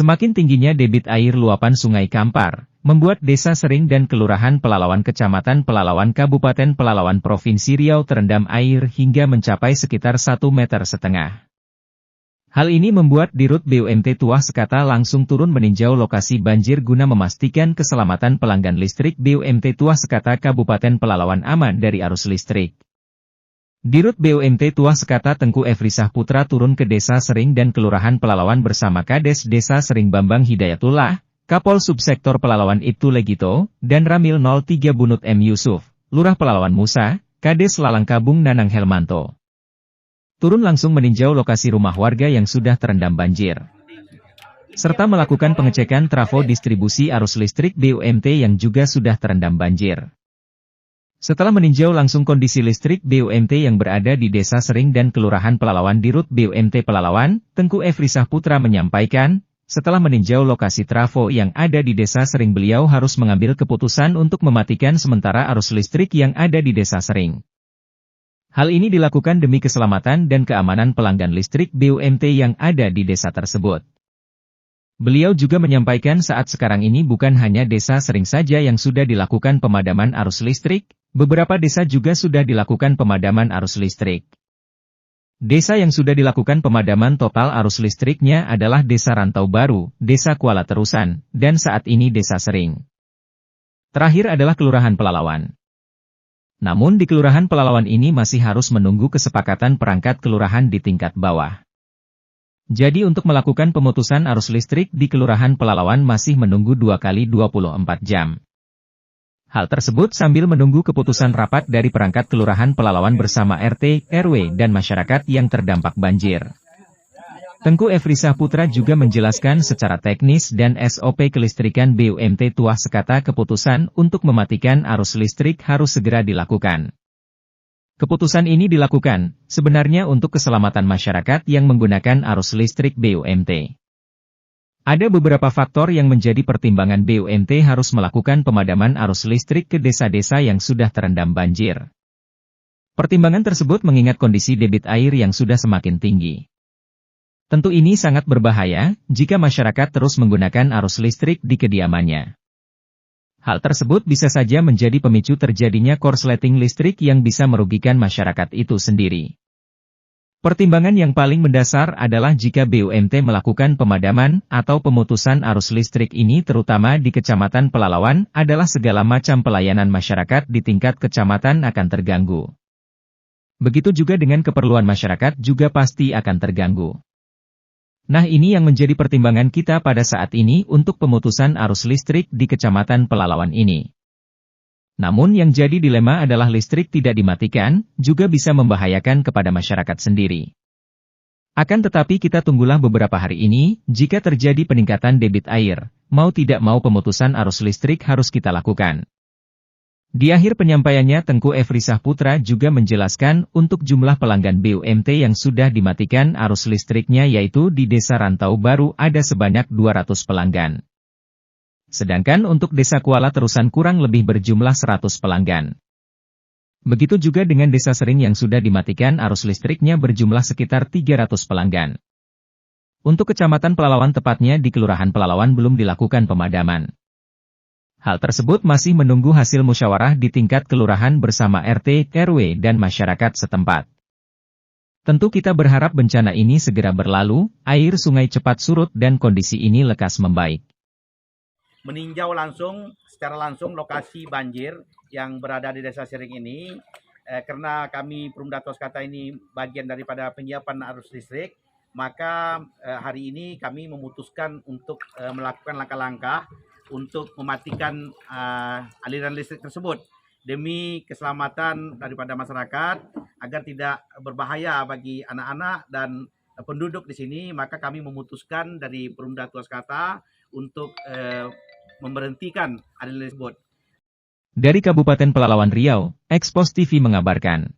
Semakin tingginya debit air luapan Sungai Kampar, membuat Desa Sering dan Kelurahan Pelalawan Kecamatan Pelalawan Kabupaten Pelalawan Provinsi Riau terendam air hingga mencapai sekitar 1,5 meter. Hal ini membuat Dirut BUMT Tuah Sekata langsung turun meninjau lokasi banjir guna memastikan keselamatan pelanggan listrik BUMT Tuah Sekata Kabupaten Pelalawan aman dari arus listrik. Dirut BUMT Tuah Sekata Tengku Efrisah Putra turun ke Desa Sering dan Kelurahan Pelalawan bersama Kades Desa Sering Bambang Hidayatullah, Kapol Subsektor Pelalawan Ibtu Legito, dan Ramil 03 Bunut M. Yusuf, Lurah Pelalawan Musa, Kades Lalangkabung Nanang Helmanto. Turun langsung meninjau lokasi rumah warga yang sudah terendam banjir, serta melakukan pengecekan trafo distribusi arus listrik BUMT yang juga sudah terendam banjir. Setelah meninjau langsung kondisi listrik BUMT yang berada di Desa Sering dan Kelurahan Pelalawan, Dirut BUMT Pelalawan, Tengku Efrisah Putra menyampaikan, setelah meninjau lokasi trafo yang ada di Desa Sering, beliau harus mengambil keputusan untuk mematikan sementara arus listrik yang ada di Desa Sering. Hal ini dilakukan demi keselamatan dan keamanan pelanggan listrik BUMT yang ada di desa tersebut. Beliau juga menyampaikan saat sekarang ini bukan hanya Desa Sering saja yang sudah dilakukan pemadaman arus listrik, beberapa desa juga sudah dilakukan pemadaman arus listrik. Desa yang sudah dilakukan pemadaman total arus listriknya adalah Desa Rantau Baru, Desa Kuala Terusan, dan saat ini Desa Sering. Terakhir adalah Kelurahan Pelalawan. Namun di Kelurahan Pelalawan ini masih harus menunggu kesepakatan perangkat kelurahan di tingkat bawah. Jadi untuk melakukan pemutusan arus listrik di Kelurahan Pelalawan masih menunggu 2 kali 24 jam. Hal tersebut sambil menunggu keputusan rapat dari perangkat Kelurahan Pelalawan bersama RT, RW, dan masyarakat yang terdampak banjir. Tengku Efrisah Putra juga menjelaskan secara teknis dan SOP kelistrikan BUMT Tuah Sekata keputusan untuk mematikan arus listrik harus segera dilakukan. Keputusan ini dilakukan, sebenarnya untuk keselamatan masyarakat yang menggunakan arus listrik BUMT. Ada beberapa faktor yang menjadi pertimbangan BUMT harus melakukan pemadaman arus listrik ke desa-desa yang sudah terendam banjir. Pertimbangan tersebut mengingat kondisi debit air yang sudah semakin tinggi. Tentu ini sangat berbahaya jika masyarakat terus menggunakan arus listrik di kediamannya. Hal tersebut bisa saja menjadi pemicu terjadinya korsleting listrik yang bisa merugikan masyarakat itu sendiri. Pertimbangan yang paling mendasar adalah jika BUMT melakukan pemadaman atau pemutusan arus listrik ini terutama di Kecamatan Pelalawan adalah segala macam pelayanan masyarakat di tingkat kecamatan akan terganggu. Begitu juga dengan keperluan masyarakat juga pasti akan terganggu. Nah ini yang menjadi pertimbangan kita pada saat ini untuk pemutusan arus listrik di Kecamatan Pelalawan ini. Namun yang jadi dilema adalah listrik tidak dimatikan, juga bisa membahayakan kepada masyarakat sendiri. Akan tetapi kita tunggulah beberapa hari ini, jika terjadi peningkatan debit air, mau tidak mau pemutusan arus listrik harus kita lakukan. Di akhir penyampaiannya Tengku Efrisah Putra juga menjelaskan untuk jumlah pelanggan BUMT yang sudah dimatikan arus listriknya yaitu di Desa Rantau Baru ada sebanyak 200 pelanggan. Sedangkan untuk Desa Kuala Terusan kurang lebih berjumlah 100 pelanggan. Begitu juga dengan Desa Sering yang sudah dimatikan arus listriknya berjumlah sekitar 300 pelanggan. Untuk Kecamatan Pelalawan tepatnya di Kelurahan Pelalawan belum dilakukan pemadaman. Hal tersebut masih menunggu hasil musyawarah di tingkat kelurahan bersama RT, RW, dan masyarakat setempat. Tentu kita berharap bencana ini segera berlalu, air sungai cepat surut dan kondisi ini lekas membaik. Meninjau secara langsung lokasi banjir yang berada di Desa Sering ini, karena kami Perumda Tuah Sekata ini bagian daripada penyiapan arus listrik, maka hari ini kami memutuskan untuk melakukan langkah-langkah untuk mematikan aliran listrik tersebut demi keselamatan daripada masyarakat agar tidak berbahaya bagi anak-anak dan penduduk di sini. Maka kami memutuskan dari Perumda Tuah Sekata untuk memberhentikan aliran tersebut. Dari Kabupaten Pelalawan Riau, Expos TV mengabarkan.